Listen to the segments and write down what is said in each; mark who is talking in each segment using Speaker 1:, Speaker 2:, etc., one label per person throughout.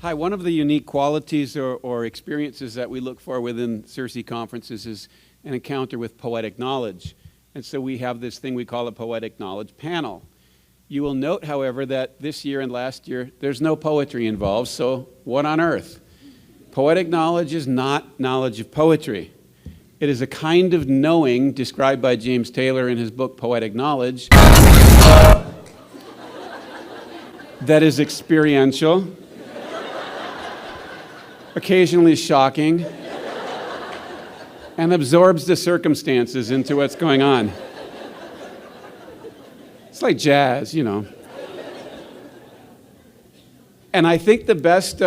Speaker 1: Hi, one of the unique qualities or experiences that we look for within CiRCE conferences is an encounter with poetic knowledge. And so we have this thing we call a poetic knowledge panel. You will note, however, that this year and last year, there's no poetry involved, so what on earth? Poetic knowledge is not knowledge of poetry. It is a kind of knowing described by James Taylor in his book, Poetic Knowledge, that is experiential, occasionally shocking, and absorbs the circumstances into what's going on. It's like jazz, you know. And I think the best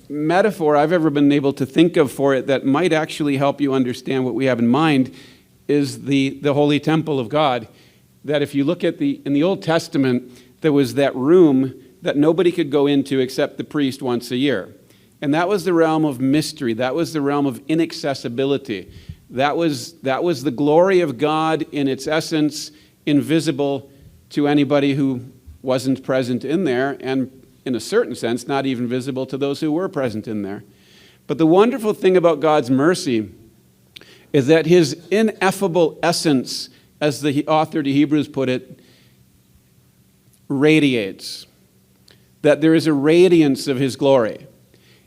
Speaker 1: metaphor I've ever been able to think of for it that might actually help you understand what we have in mind is the holy temple of God. That if you look at in the Old Testament, there was that room that nobody could go into except the priest once a year. And that was the realm of mystery. That was the realm of inaccessibility. That was the glory of God in its essence, invisible to anybody who wasn't present in there, and in a certain sense, not even visible to those who were present in there. But the wonderful thing about God's mercy is that his ineffable essence, as the author to Hebrews put it, radiates. That there is a radiance of his glory.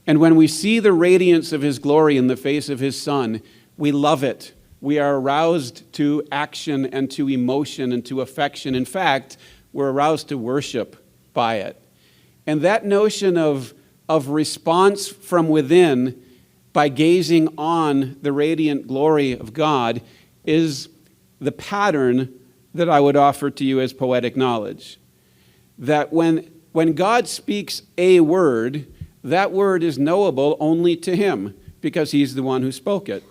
Speaker 1: And when we see the radiance of his glory in the face of his Son, we love it. We are aroused to action and to emotion and to affection. In fact, we're aroused to worship by it. And that notion of response from within by gazing on the radiant glory of God is the pattern that I would offer to you as poetic knowledge. That when God speaks a word, that word is knowable only to him because he's the one who spoke it.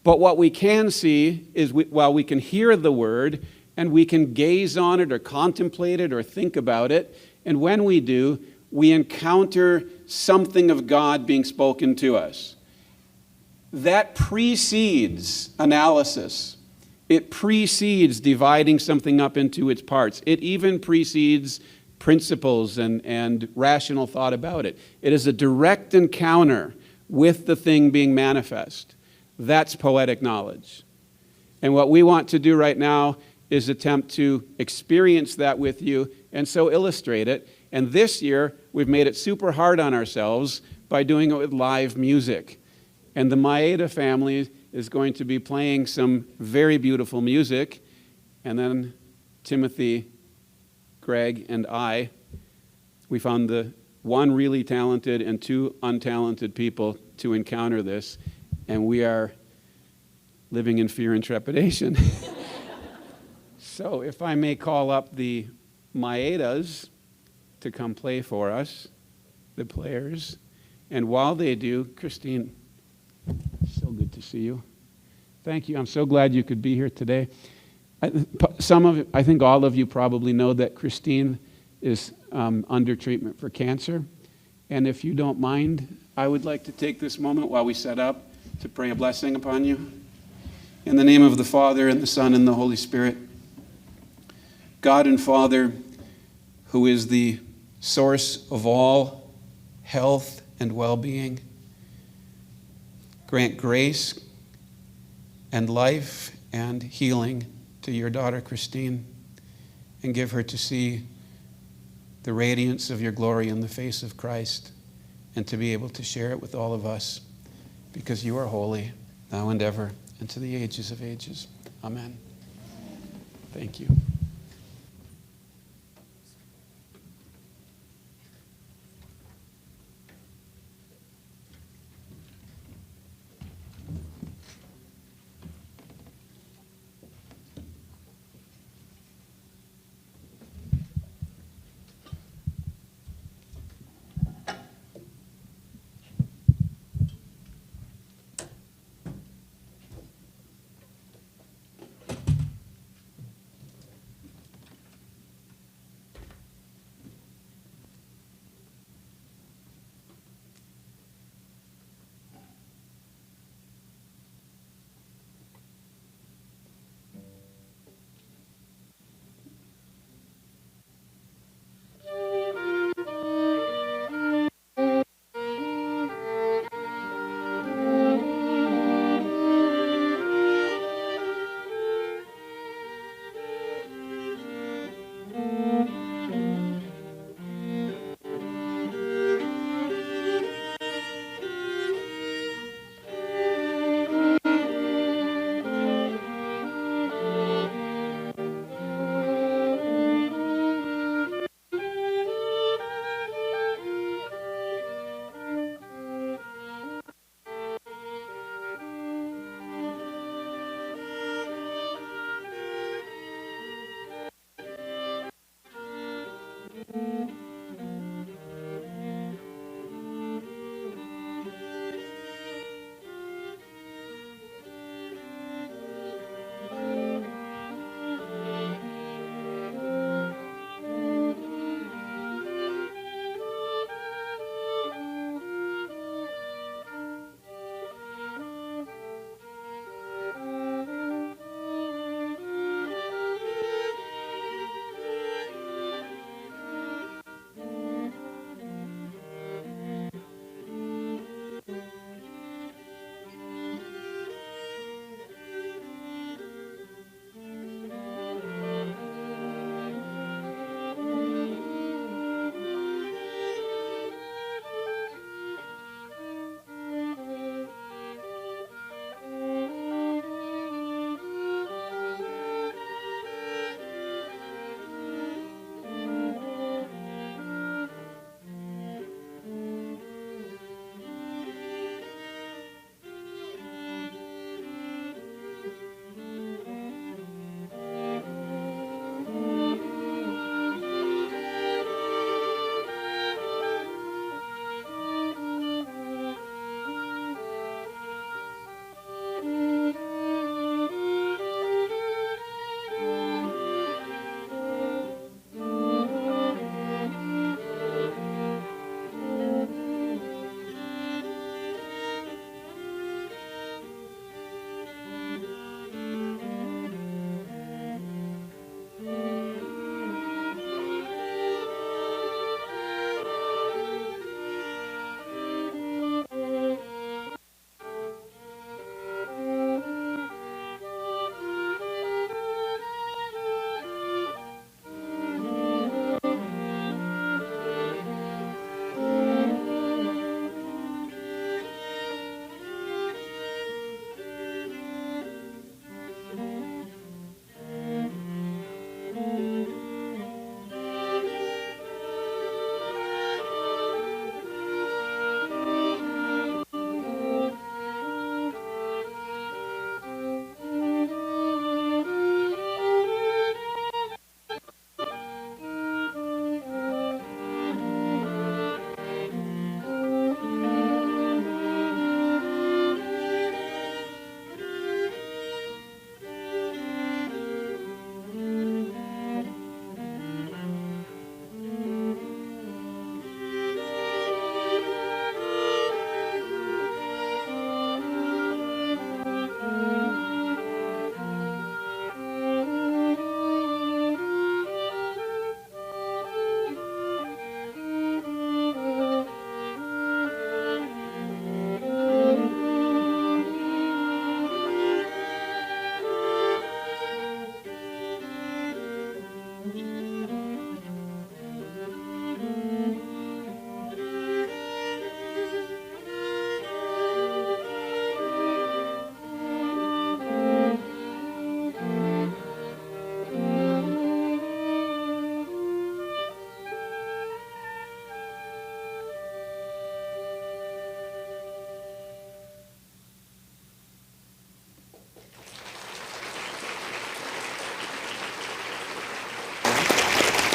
Speaker 1: But what we can see is while we can hear the word and we can gaze on it or contemplate it or think about it, and when we do, we encounter something of God being spoken to us. That precedes analysis. It precedes dividing something up into its parts. It even precedes principles and rational thought about it. It is a direct encounter with the thing being manifest. That's poetic knowledge. And what we want to do right now is attempt to experience that with you and so illustrate it. And this year, we've made it super hard on ourselves by doing it with live music. And the Maeda family is going to be playing some very beautiful music. And then Timothy, Greg, and we found the one really talented and two untalented people to encounter this. And we are living in fear and trepidation. So if I may call up the Maedas to come play for us, the players. And while they do, Christine, so good to see you. Thank you. I'm so glad you could be here today. I think all of you probably know that Christine is under treatment for cancer. And if you don't mind, I would like to take this moment while we set up to pray a blessing upon you. In the name of the Father, and the Son, and the Holy Spirit. God and Father, who is the source of all health and well-being, grant grace and life and healing to your daughter Christine, and give her to see the radiance of your glory in the face of Christ, and to be able to share it with all of us, because you are holy, now and ever, and to the ages of ages. Amen. Thank you.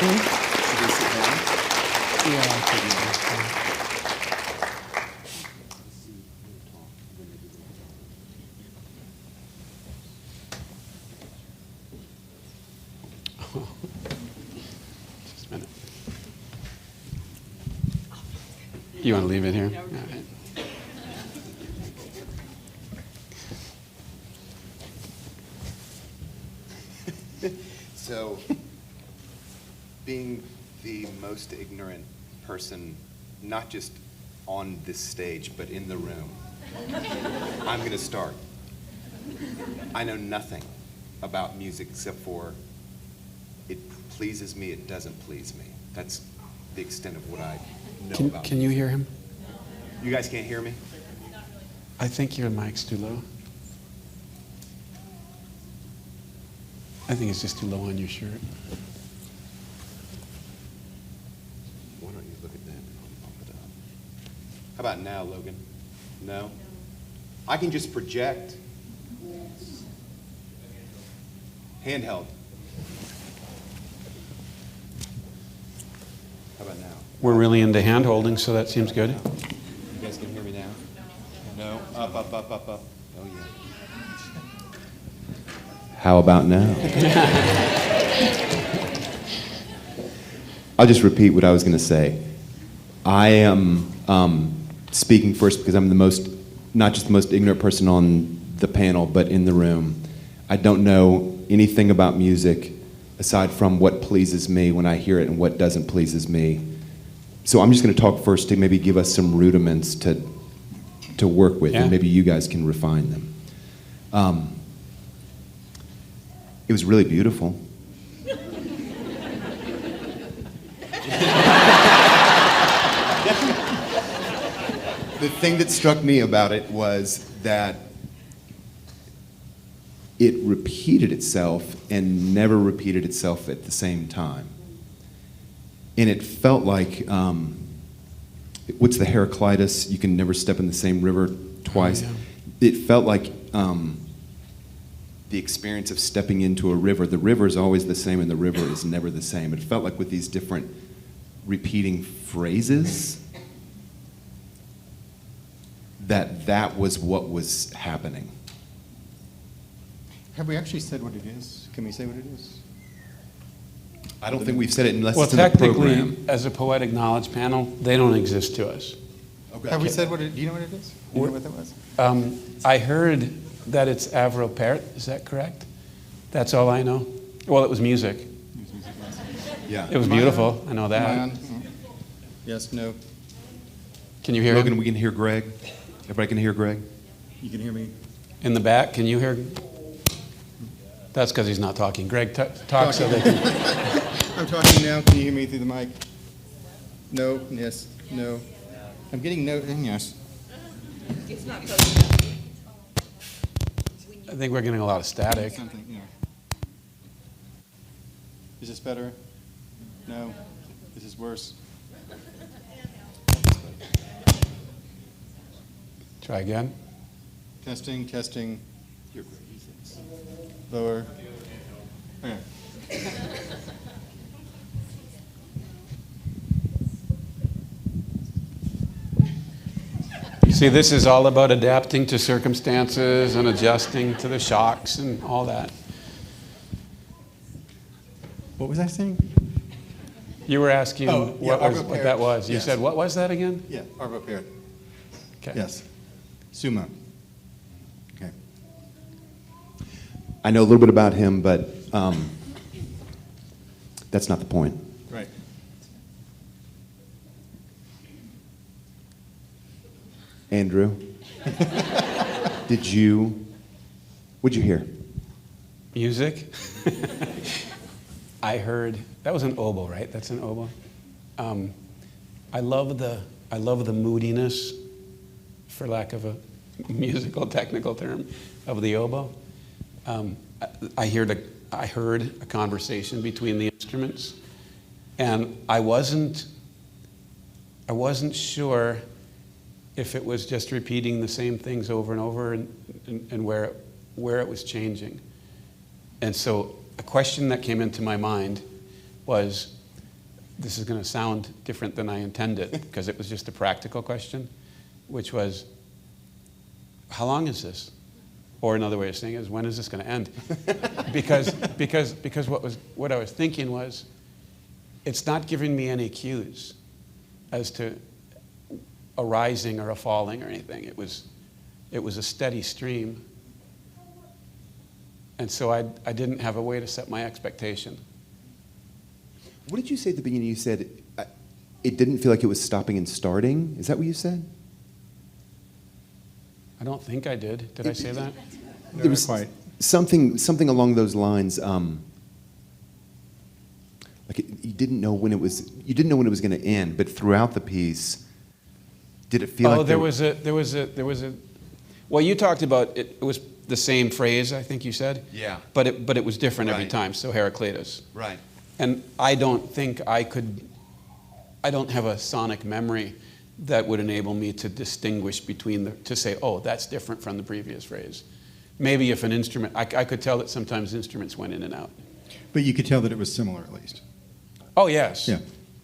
Speaker 2: Should we sit down?
Speaker 1: Yeah, I could do this. Just a minute. You want to leave it here? All right.
Speaker 2: So, being the most ignorant person, not just on this stage, but in the room, I'm going to start. I know nothing about music except for it pleases me, it doesn't please me. That's the extent of what I know about
Speaker 1: Can you hear him?
Speaker 2: You guys can't hear me?
Speaker 1: I think your mic's too low. I think it's just too low on your shirt.
Speaker 2: Why don't you look at that and I'll bump it up? How about now, Logan? No? I can just project. Handheld. How about now?
Speaker 1: We're really into hand holding, so that seems good.
Speaker 2: You guys can hear me now? No? Up, up, up, up, up. Oh, yeah. How about now? I'll just repeat what I was going to say. I am speaking first because I'm not just the most ignorant person on the panel, but in the room. I don't know anything about music aside from what pleases me when I hear it and what doesn't pleases me. So I'm just going to talk first to maybe give us some rudiments to work with, and maybe you guys can refine them. It was really beautiful. The thing that struck me about it was that it repeated itself and never repeated itself at the same time. And it felt like, what's the Heraclitus? You can never step in the same river twice. Oh, yeah. It felt like the experience of stepping into a river. The river is always the same and the river is never the same. It felt like with these different repeating phrases, that was what was happening.
Speaker 3: Have we actually said what it is? Can we say what it is?
Speaker 2: I don't think we've said it unless
Speaker 1: Well,
Speaker 2: it's in the
Speaker 1: technically,
Speaker 2: program.
Speaker 1: as a poetic knowledge panel, they don't exist to us.
Speaker 2: Okay.
Speaker 3: Have we said what it, do you know what it is? Do you know what that was?
Speaker 1: I heard that it's Avro-Pert, is that correct? That's all I know. Well, it was music.
Speaker 2: Yeah.
Speaker 1: It was beautiful, I know that.
Speaker 3: Yes, no.
Speaker 1: Can you hear
Speaker 2: Logan,
Speaker 1: him?
Speaker 2: we can hear Greg. Everybody can hear Greg?
Speaker 3: You can hear me?
Speaker 1: In the back, can you hear? That's because he's not talking. Greg, talk so they can.
Speaker 3: I'm talking now. Can you hear me through the mic? No, yes, no. I'm getting no and yes.
Speaker 4: It's not close enough.
Speaker 1: I think we're getting a lot of static.
Speaker 3: Something, yeah. Is this better? No. This is worse.
Speaker 1: Try again.
Speaker 3: Testing, testing. Lower. Okay.
Speaker 1: See, this is all about adapting to circumstances and adjusting to the shocks and all that.
Speaker 3: What was I saying?
Speaker 1: You were asking what
Speaker 3: Avro-Pert.
Speaker 1: that was. You
Speaker 3: Yes.
Speaker 1: said, what was that again?
Speaker 3: Yeah, Avro-Pert.
Speaker 1: Okay.
Speaker 3: Yes. Sumo. Okay.
Speaker 2: I know a little bit about him, but that's not the point.
Speaker 3: Right.
Speaker 2: Andrew, what'd you hear?
Speaker 1: Music. I heard, that was an oboe, right? That's an oboe. I love the moodiness, for lack of a musical technical term, of the oboe. I heard a conversation between the instruments, and I wasn't sure if it was just repeating the same things over and over and where it was changing. And so a question that came into my mind was, this is going to sound different than I intended because it was just a practical question, which was, how long is this? Or another way of saying it is, when is this going to end? because what I was thinking was, it's not giving me any cues as to a rising or a falling or anything. It was a steady stream. And so I didn't have a way to set my expectation.
Speaker 2: What did you say at the beginning? You said it didn't feel like it was stopping and starting. Is that what you said?
Speaker 1: I don't think I did. Did I say that?
Speaker 3: No,
Speaker 2: There was
Speaker 3: not quite.
Speaker 2: something along those lines. You didn't know when it was going to end, but throughout the piece, did it feel like
Speaker 1: there was a. Well, you talked about it. It was the same phrase, I think you said.
Speaker 2: Yeah.
Speaker 1: But it was different every
Speaker 2: Right.
Speaker 1: time. So Heraclitus.
Speaker 2: Right.
Speaker 1: And I don't think I don't have a sonic memory that would enable me to distinguish between to say, oh, that's different from the previous phrase. Maybe if an instrument, I could tell that sometimes instruments went in and out.
Speaker 3: But you could tell that it was similar, at least.
Speaker 1: Oh, yes.
Speaker 3: Yeah.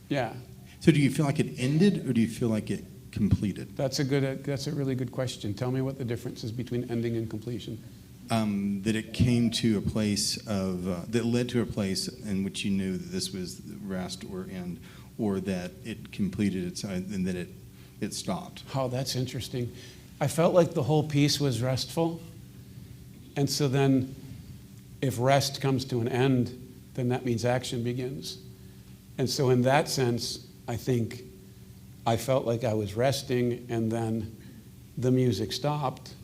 Speaker 1: Yeah.
Speaker 3: So do you feel like it ended, or do you feel like it completed?
Speaker 1: That's a really good question. Tell me what the difference is between ending and completion.
Speaker 3: That it came to a place of, that led to a place in which you knew that this was rest or end, or that it completed its, and that it stopped.
Speaker 1: Oh, that's interesting. I felt like the whole piece was restful. And so then if rest comes to an end, then that means action begins. And so in that sense, I think I felt like I was resting, and then the music stopped.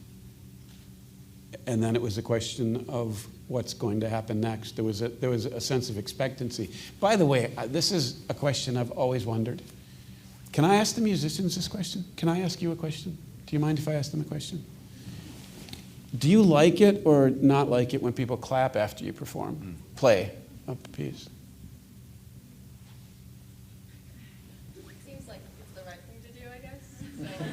Speaker 1: And then it was a question of what's going to happen next. There was a sense of expectancy. By the way, this is a question I've always wondered. Can I ask the musicians this question? Can I ask you a question? Do you mind if I ask them a question? Do you like it or not like it when people clap after you perform, play a piece?
Speaker 4: Seems like it's the right thing to do, I guess. So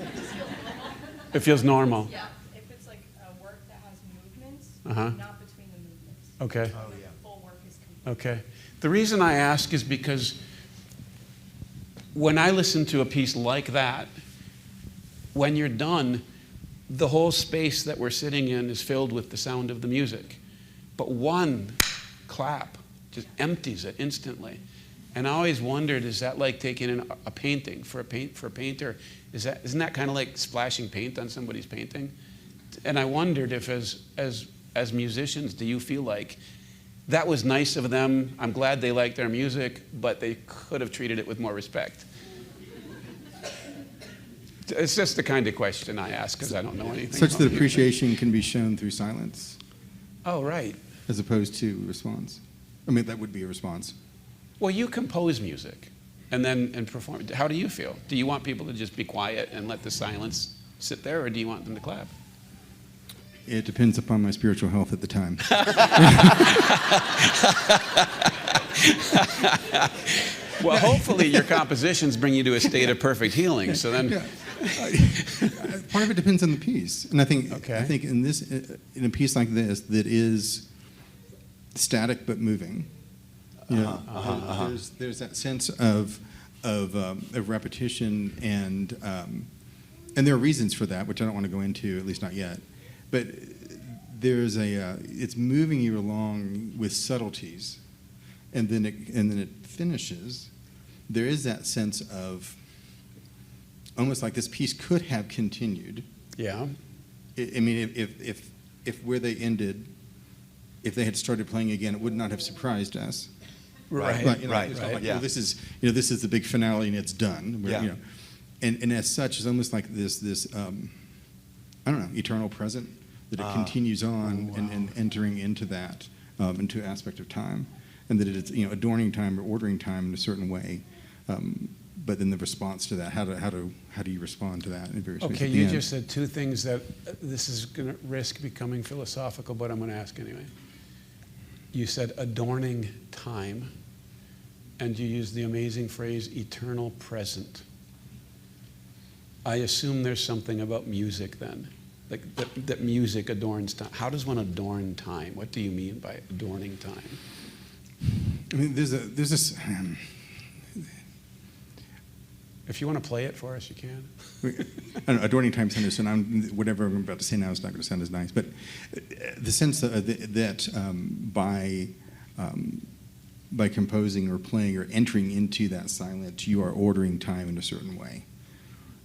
Speaker 4: it just feels normal.
Speaker 1: It feels normal.
Speaker 4: Yeah, if it's like a work that has movements,
Speaker 1: Uh-huh.
Speaker 4: not between the movements.
Speaker 1: Okay.
Speaker 4: The full work is complete.
Speaker 1: Okay. The reason I ask is because when I listen to a piece like that, when you're done, the whole space that we're sitting in is filled with the sound of the music. But one clap just empties it instantly. And I always wondered, is that like taking in a painting for a painter? Isn't that kind of like splashing paint on somebody's painting? And I wondered if as musicians, do you feel like that was nice of them, I'm glad they liked their music, but they could have treated it with more respect? It's just the kind of question I ask because I don't know anything.
Speaker 3: Such
Speaker 1: about
Speaker 3: that
Speaker 1: music.
Speaker 3: appreciation can be shown through silence,
Speaker 1: Oh, right.
Speaker 3: as opposed to response. I mean, that would be a response.
Speaker 1: Well, you compose music and perform. How do you feel? Do you want people to just be quiet and let the silence sit there, or do you want them to clap?
Speaker 3: It depends upon my spiritual health at the time.
Speaker 1: Well, hopefully your compositions bring you to a state of perfect healing. So then,
Speaker 3: Part of it depends on the piece, and I think
Speaker 1: Okay.
Speaker 3: in a piece like this that is static but moving, you know, there's that sense of repetition, and there are reasons for that, which I don't want to go into, at least not yet. But there's it's moving you along with subtleties, and then it finishes. There is that sense of almost like this piece could have continued.
Speaker 1: yeah.
Speaker 3: I mean, if where they ended, if they had started playing again, it would not have surprised us.
Speaker 1: Right.
Speaker 3: But, you know,
Speaker 2: Right,
Speaker 3: it's not
Speaker 2: right,
Speaker 3: like,
Speaker 2: yeah.
Speaker 3: well, this is the big finale and it's done.
Speaker 2: Yeah.
Speaker 3: You know, and as such, it's almost like this I don't know, eternal present that it continues on and entering into that into an aspect of time, and that it's, you know, adorning time or ordering time in a certain way. But then the response to that, how do you respond to that in various ways
Speaker 1: Okay,
Speaker 3: at the
Speaker 1: you
Speaker 3: end?
Speaker 1: just said two things that this is going to risk becoming philosophical, but I'm going to ask anyway. You said adorning time, and you used the amazing phrase eternal present. I assume there's something about music then, like that music adorns time. How does one adorn time? What do you mean by adorning time?
Speaker 3: I mean, there's this.
Speaker 1: If you want to play it for us, you can.
Speaker 3: I don't know, adorning time centers, and whatever I'm about to say now is not going to sound as nice, but the sense that by composing or playing or entering into that silence, you are ordering time in a certain way.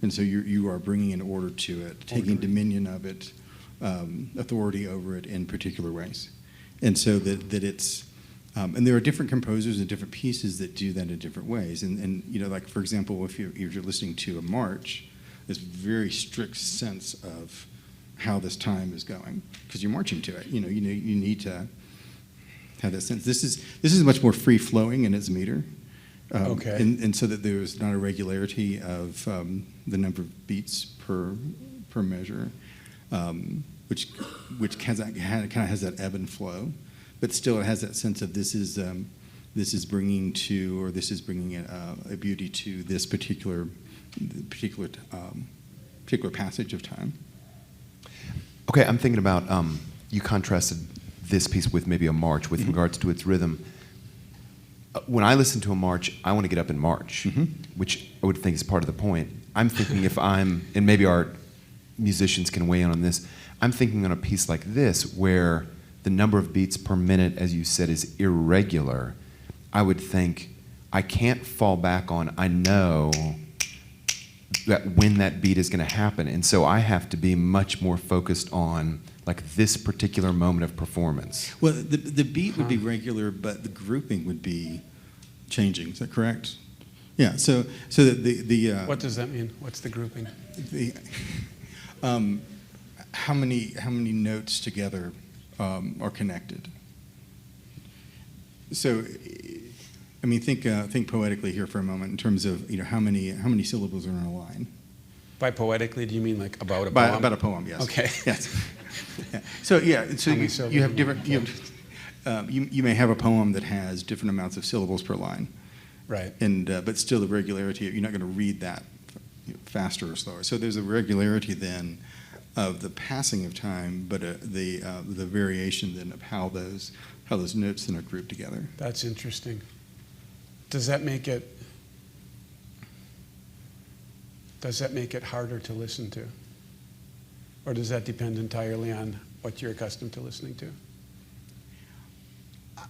Speaker 3: And so you are bringing an order to it, taking dominion of it, authority over it in particular ways. And so that it's, and there are different composers and different pieces that do that in different ways. And you know, like for example, if you're listening to a march, there's very strict sense of how this time is going because you're marching to it. You need to have that sense. This is much more free flowing in its meter.
Speaker 1: Okay.
Speaker 3: And so that there's not a regularity of the number of beats per measure, which kind of has that ebb and flow, but still it has that sense of this is bringing to, or this is bringing a beauty to this particular passage of time.
Speaker 2: Okay, I'm thinking about you contrasted this piece with maybe a march with regards to its rhythm. When I listen to a march, I want to get up and march, which I would think is part of the point. I'm thinking and maybe our musicians can weigh in on this, I'm thinking on a piece like this where the number of beats per minute, as you said, is irregular. I would think I can't fall back on, I know that when that beat is going to happen. And so I have to be much more focused on like this particular moment of performance.
Speaker 3: Well, the beat would be regular, but the grouping would be changing. Is that correct? Yeah. So that the
Speaker 1: What does that mean? What's the grouping?
Speaker 3: How many notes together are connected? So, I mean, think poetically here for a moment in terms of how many syllables are in a line.
Speaker 1: By poetically, do you mean like about a poem?
Speaker 3: About a poem, yes.
Speaker 1: Okay.
Speaker 3: Yes. Yeah. So you have different. You may have a poem that has different amounts of syllables per line.
Speaker 1: Right.
Speaker 3: And but still the regularity. You're not going to read that faster or slower. So there's a regularity then of the passing of time, but the variation then of how those notes then are grouped together.
Speaker 1: That's interesting. Does that make it harder to listen to? Or does that depend entirely on what you're accustomed to listening to?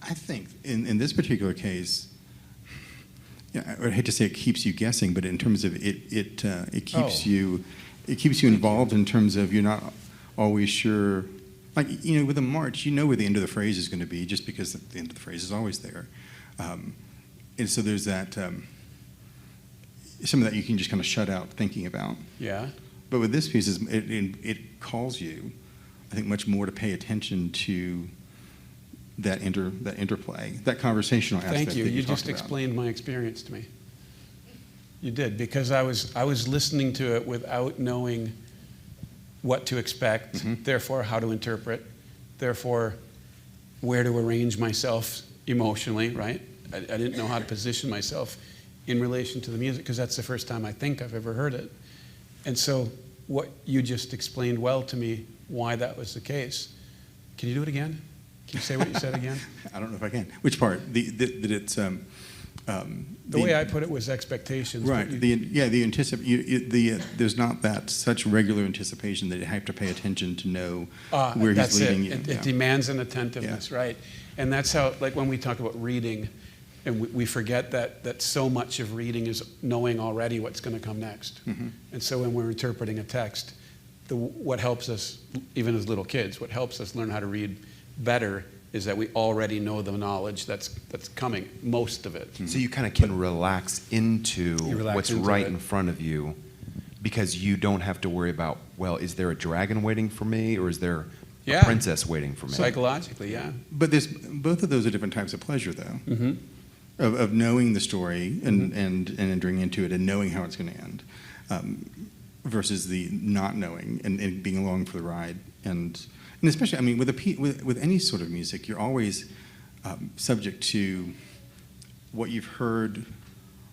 Speaker 3: I think in this particular case, I would hate to say it keeps you guessing, but in terms of it keeps you involved in terms of you're not always sure. Like with a march, you know where the end of the phrase is going to be, just because the end of the phrase is always there, and so there's that. Some of that you can just kind of shut out thinking about.
Speaker 1: Yeah.
Speaker 3: But with this piece, it calls you, I think, much more to pay attention to that interplay, that conversational aspect.
Speaker 1: Thank you.
Speaker 3: That
Speaker 1: You
Speaker 3: talked
Speaker 1: just
Speaker 3: about.
Speaker 1: explained my experience to me. You did, because I was listening to it without knowing what to expect, therefore how to interpret, therefore where to arrange myself emotionally, right? I didn't know how to position myself in relation to the music, because that's the first time I think I've ever heard it. And so what you just explained well to me, why that was the case. Can you do it again? Can you say what you said again?
Speaker 3: I don't know if I can. Which part? That it's
Speaker 1: the way I put it was expectations.
Speaker 3: Right. There's not that such regular anticipation that you have to pay attention to know where he's leading you.
Speaker 1: It demands an attentiveness, right? And that's how, like when we talk about reading, and we forget that so much of reading is knowing already what's going to come next. And so when we're interpreting a text, what helps us, even as little kids, what helps us learn how to read better is that we already know the knowledge that's coming, most of it.
Speaker 2: So you kind of can relax into what's right in front of you because you don't have to worry about, well, is there a dragon waiting for me or is there a princess waiting for me?
Speaker 1: Psychologically, yeah.
Speaker 3: But both of those are different types of pleasure, though. Of knowing the story and entering into it and knowing how it's going to end, versus the not knowing and being along for the ride. And especially, I mean, with any sort of music, you're always subject to what you've heard,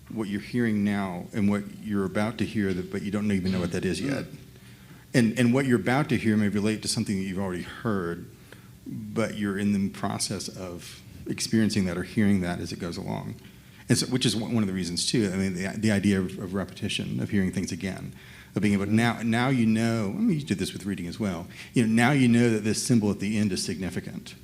Speaker 3: what you're hearing now, and what you're about to hear, but you don't even know what that is yet. And what you're about to hear may relate to something that you've already heard, but you're in the process of experiencing that or hearing that as it goes along. And so, which is one of the reasons too. I mean, the idea of repetition, of hearing things again, of being able to now you know. I mean, you did this with reading as well. Now you know that this symbol at the end is significant.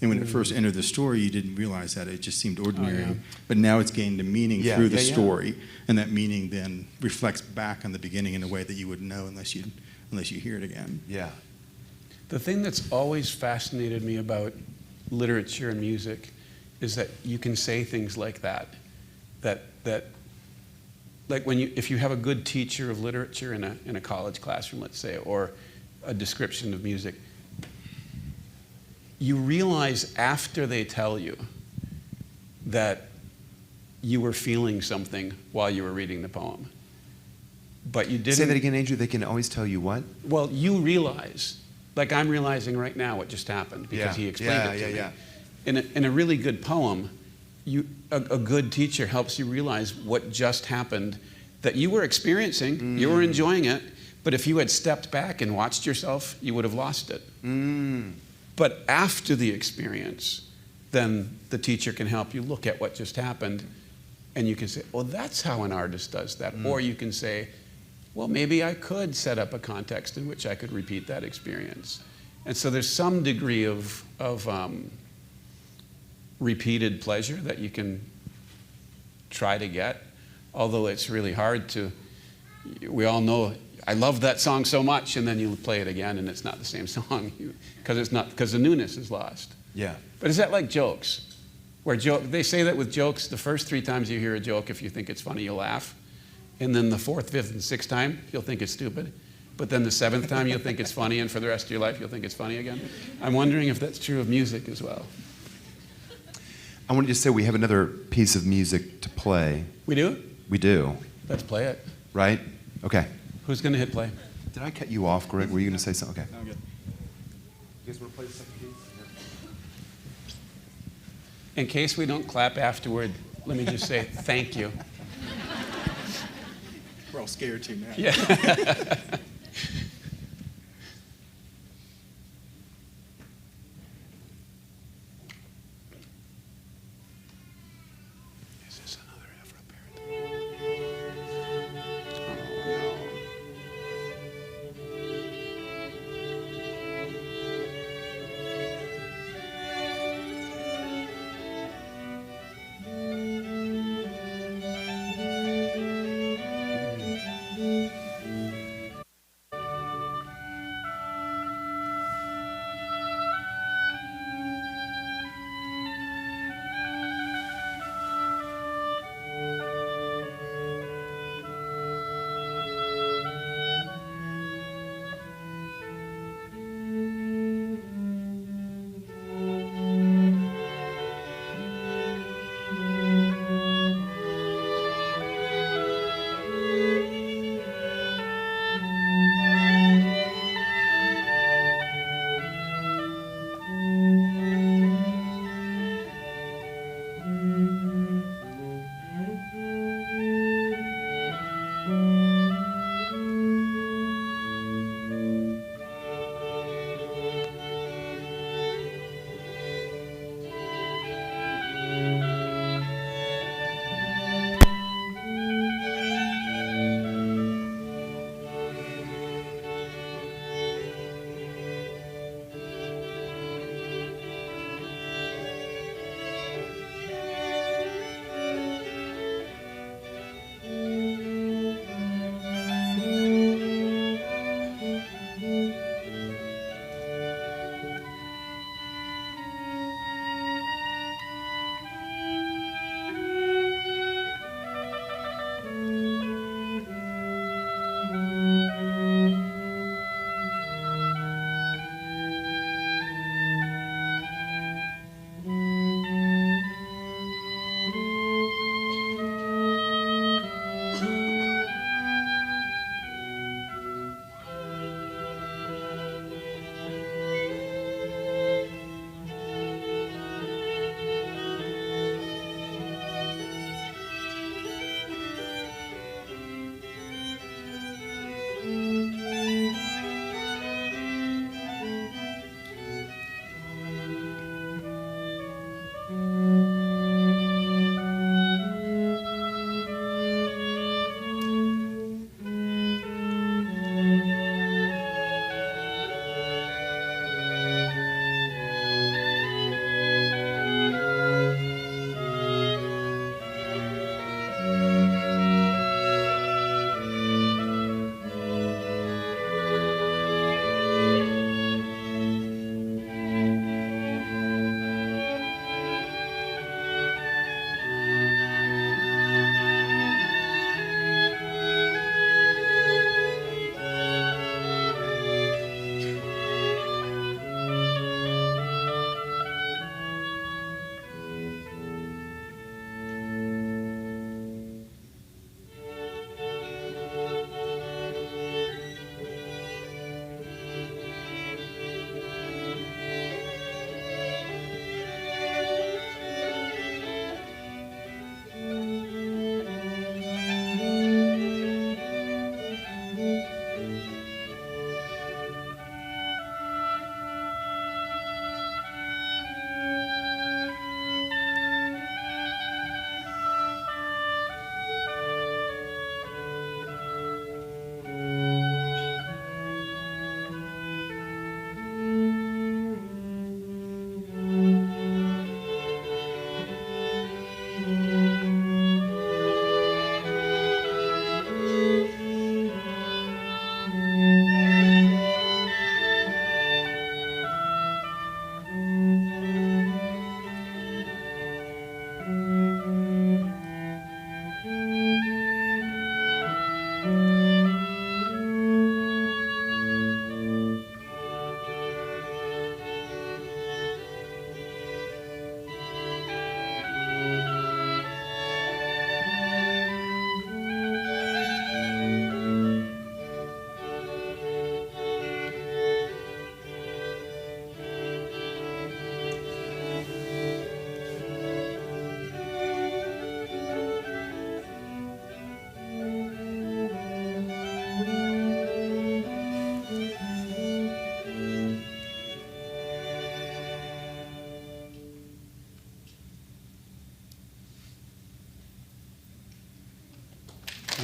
Speaker 3: And when it first entered the story, you didn't realize that. It just seemed ordinary.
Speaker 1: Oh, yeah.
Speaker 3: But now it's gained a meaning
Speaker 2: Yeah,
Speaker 3: through the
Speaker 2: yeah, yeah.
Speaker 3: story, and that meaning then reflects back on the beginning in a way that you wouldn't know unless you hear it again.
Speaker 2: Yeah.
Speaker 1: The thing that's always fascinated me about literature and music is that you can say things like that like if you have a good teacher of literature in a college classroom, let's say, or a description of music, you realize after they tell you that you were feeling something while you were reading the poem, but you didn't.
Speaker 2: Say that again, Andrew. They can always tell you what?
Speaker 1: Well, you realize, like I'm realizing right now what just happened because
Speaker 2: Yeah,
Speaker 1: he explained it to me.
Speaker 2: yeah.
Speaker 1: In a really good poem, a good teacher helps you realize what just happened that you were experiencing, you were enjoying it, but if you had stepped back and watched yourself, you would have lost it. But after the experience, then the teacher can help you look at what just happened, and you can say, well, that's how an artist does that. Or you can say, well, maybe I could set up a context in which I could repeat that experience. And so there's some degree of repeated pleasure that you can try to get, although it's really hard to. We all know, I love that song so much, and then you play it again and it's not the same song because the newness is lost.
Speaker 2: Yeah.
Speaker 1: But is that like jokes? They say that with jokes, the first 3 times you hear a joke, if you think it's funny, you'll laugh. And then the 4th, 5th, and 6th time, you'll think it's stupid. But then the 7th time, you'll think it's funny, and for the rest of your life, you'll think it's funny again. I'm wondering if that's true of music as well.
Speaker 2: I wanted to say we have another piece of music to play.
Speaker 1: We do?
Speaker 2: We do,
Speaker 1: Let's play it.
Speaker 2: right? Okay.
Speaker 1: Who's going to hit play?
Speaker 2: Did I cut you off, Greg? Were you going to say something? Okay.
Speaker 3: I'm good.
Speaker 2: You guys want to play the second piece?
Speaker 1: In case we don't clap afterward, let me just say thank you.
Speaker 3: We're all scared too now.
Speaker 1: Yeah.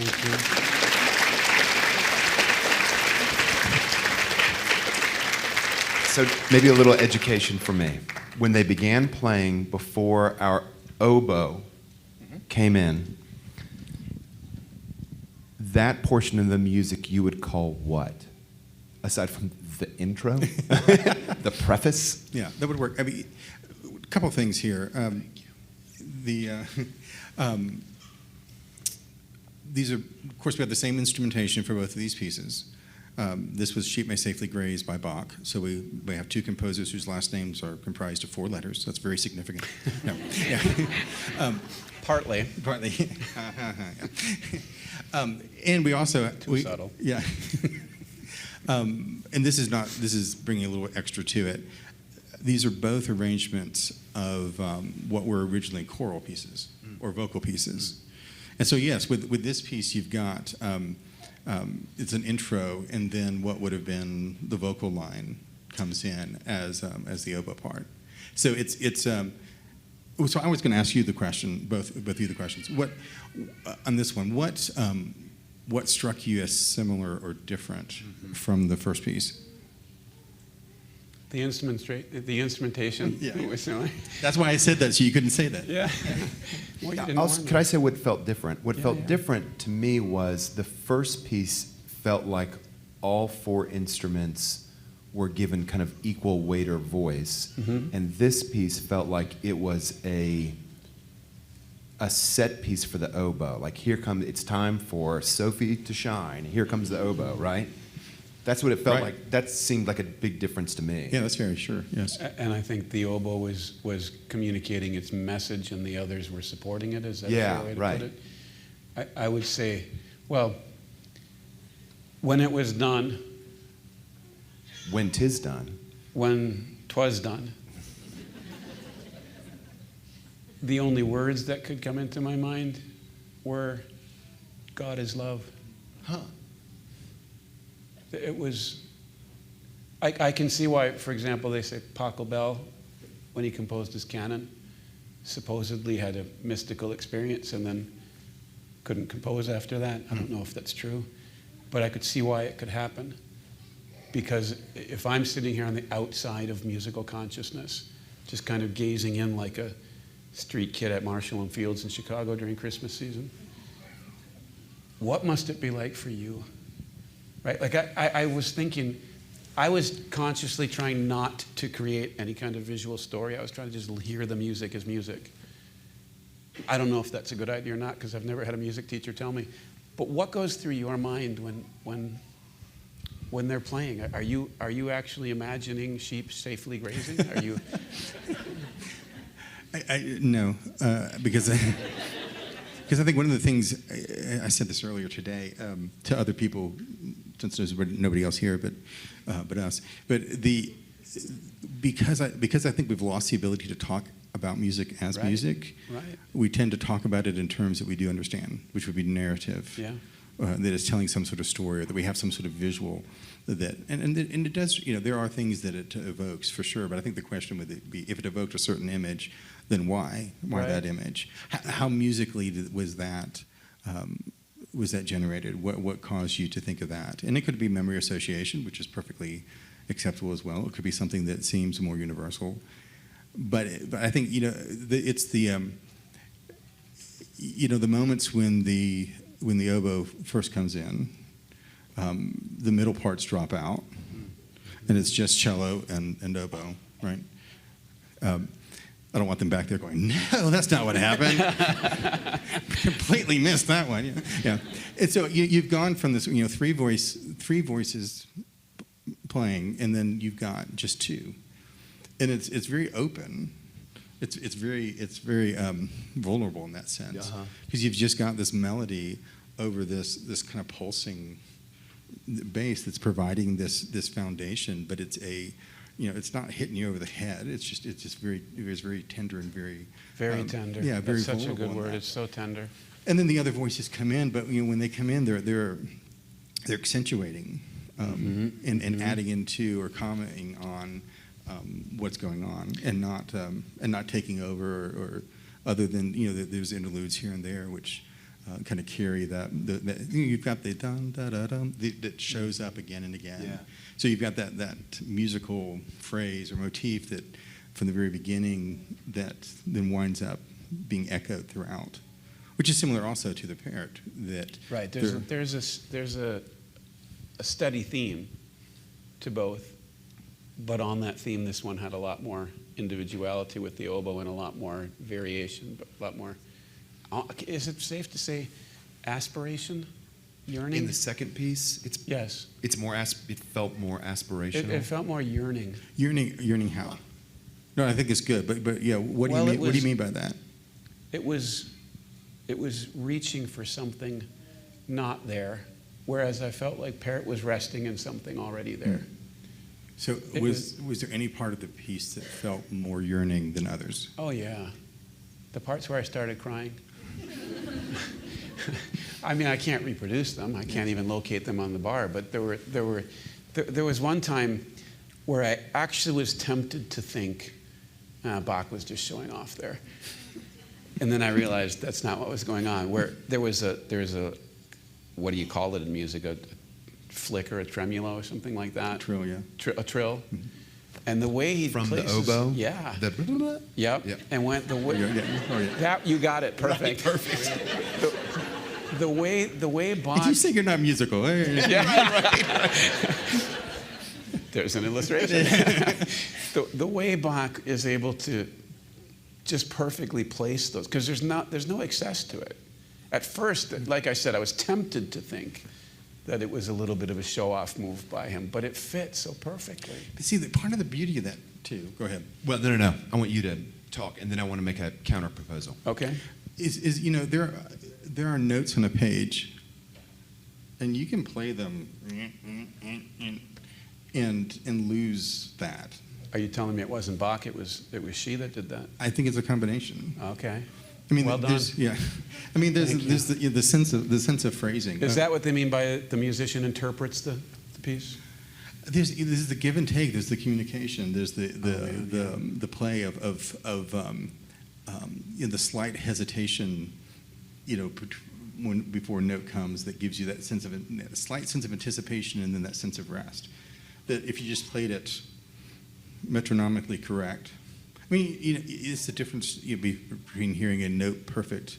Speaker 1: Thank you.
Speaker 2: So maybe a little education for me. When they began playing before our oboe came in, that portion of the music you would call what? Aside from the intro? The preface?
Speaker 3: Yeah, that would work. I mean, a couple of things here. These are, of course, we have the same instrumentation for both of these pieces. This was Sheep May Safely Graze by Bach. So we have two composers whose last names are comprised of 4 letters. That's very significant. No. Yeah.
Speaker 1: Partly.
Speaker 3: Partly. And we also...
Speaker 1: Too subtle.
Speaker 3: Yeah. And this is bringing a little extra to it. These are both arrangements of what were originally choral pieces or vocal pieces. And so, yes, with this piece, you've got... it's an intro, and then what would have been the vocal line comes in as the oboe part. So so I was going to ask you the question, both of you the questions. What on this one? What struck you as similar or different from the first piece?
Speaker 1: The instrumentation.
Speaker 3: Yeah.
Speaker 1: Was similar.
Speaker 3: That's why I said that, so you couldn't say that.
Speaker 1: Yeah. Well, you didn't
Speaker 2: Also,
Speaker 1: warn
Speaker 2: could
Speaker 1: me.
Speaker 2: I say what felt different? What
Speaker 1: Yeah,
Speaker 2: felt
Speaker 1: yeah.
Speaker 2: different to me was the first piece felt like all 4 instruments were given kind of equal weight or voice, and this piece felt like it was a set piece for the oboe. Like it's time for Sophie to shine. Here comes the oboe, right? That's what it felt
Speaker 3: Right.
Speaker 2: like. That seemed like a big difference to me.
Speaker 3: Yeah, that's very sure. Yes.
Speaker 1: And I think the oboe was communicating its message, and the others were supporting it. Is that
Speaker 2: Yeah,
Speaker 1: a fair way to
Speaker 2: right.
Speaker 1: put it? I would say, well, when it was done,
Speaker 2: When 'tis done.
Speaker 1: when 'twas done, the only words that could come into my mind were, God is love.
Speaker 3: Huh.
Speaker 1: It was, I can see why, for example, they say Pachelbel, when he composed his canon, supposedly had a mystical experience and then couldn't compose after that. I don't know if that's true, but I could see why it could happen. Because if I'm sitting here on the outside of musical consciousness, just kind of gazing in like a street kid at Marshall and Fields in Chicago during Christmas season, what must it be like for you? Right? Like I was thinking, I was consciously trying not to create any kind of visual story. I was trying to just hear the music as music. I don't know if that's a good idea or not, because I've never had a music teacher tell me. But what goes through your mind when they're playing? Are you actually imagining sheep safely grazing? Are you?
Speaker 3: No, because I think one of the things I said this earlier today to other people, since there's nobody else here but us. But because I think we've lost the ability to talk about music as
Speaker 1: Right.
Speaker 3: music.
Speaker 1: Right.
Speaker 3: We tend to talk about it in terms that we do understand, which would be narrative.
Speaker 1: Yeah.
Speaker 3: That is telling some sort of story, or that we have some sort of visual that, and it does, there are things that it evokes for sure, but I think the question would be, if it evoked a certain image, then why
Speaker 1: Right.
Speaker 3: that image? How musically was that generated? What caused you to think of that? And it could be memory association, which is perfectly acceptable as well. It could be something that seems more universal. But I think it's the the moments when the oboe first comes in, the middle parts drop out, and it's just cello and oboe, right? I don't want them back there going, no, that's not what happened. Completely missed that one. Yeah. And so you've gone from this, three voices playing, and then you've got just 2, and it's very open. It's very vulnerable in that sense, because you've just got this melody over this kind of pulsing bass that's providing this foundation, but it's not hitting you over the head. It's just very tender and very
Speaker 1: Tender.
Speaker 3: Yeah, very
Speaker 1: That's such a
Speaker 3: vulnerable
Speaker 1: good
Speaker 3: in
Speaker 1: word.
Speaker 3: that.
Speaker 1: It's so tender.
Speaker 3: And then the other voices come in, but when they come in, they're accentuating and adding into or commenting on what's going on, and not taking over, or other than there's interludes here and there, which kind of carry that. You've got the dun da da dun that shows up again and again.
Speaker 2: Yeah.
Speaker 3: So you've got that musical phrase or motif that from the very beginning that then winds up being echoed throughout, which is similar also to the parrot. That
Speaker 1: Right. There's a steady theme to both, but on that theme, this one had a lot more individuality with the oboe and a lot more variation, but a lot more. Is it safe to say aspiration, yearning?
Speaker 2: In the second piece,
Speaker 1: Yes.
Speaker 2: it's more it felt more aspirational.
Speaker 1: It felt more yearning.
Speaker 3: Yearning how? No, I think it's good, but yeah, what do
Speaker 1: Well,
Speaker 3: you
Speaker 1: it
Speaker 3: mean? What do you
Speaker 1: was-
Speaker 3: mean by that?
Speaker 1: It was reaching for something not there, whereas I felt like Parrot was resting in something already there.
Speaker 3: So
Speaker 1: It
Speaker 3: was there any part of the piece that felt more yearning than others?
Speaker 1: Oh yeah, the parts where I started crying. I mean, I can't reproduce them. I can't even locate them on the bar. But there was one time where I actually was tempted to think Bach was just showing off there, and then I realized that's not what was going on. Where there's a what do you call it in music? A flicker, a tremolo, or something like that.
Speaker 3: Trill, yeah.
Speaker 1: A trill. And the way he
Speaker 2: From the
Speaker 1: places,
Speaker 2: oboe?
Speaker 1: yeah.
Speaker 2: The
Speaker 1: Yep.
Speaker 2: Yep.
Speaker 1: And went the way
Speaker 3: Oh, yeah.
Speaker 1: that you got it perfect.
Speaker 2: Perfect.
Speaker 1: The way Bach.
Speaker 3: Did you say you're not musical?
Speaker 1: Yeah, right. There's an illustration. the way Bach is able to just perfectly place those, because there's no excess to it. At first, like I said, I was tempted to think that it was a little bit of a show-off move by him, but it fit so perfectly.
Speaker 3: But see, part of the beauty of that too. Go ahead.
Speaker 2: Well, no. I want you to talk, and then I want to make a counter proposal.
Speaker 1: Okay.
Speaker 3: Is there are notes on a page, and you can play them and lose that.
Speaker 1: Are you telling me it wasn't Bach? It was she that did that.
Speaker 3: I think it's a combination.
Speaker 1: Okay.
Speaker 3: I mean,
Speaker 1: Well done.
Speaker 3: there's
Speaker 1: Thank
Speaker 3: the sense of phrasing.
Speaker 1: Is that what they mean by the musician interprets the piece?
Speaker 3: There's the give and take. There's the communication. There's the play of the slight hesitation, before a note comes that gives you that sense of a slight sense of anticipation and then that sense of rest. That if you just played it metronomically correct. I mean, it's the difference between hearing a note perfect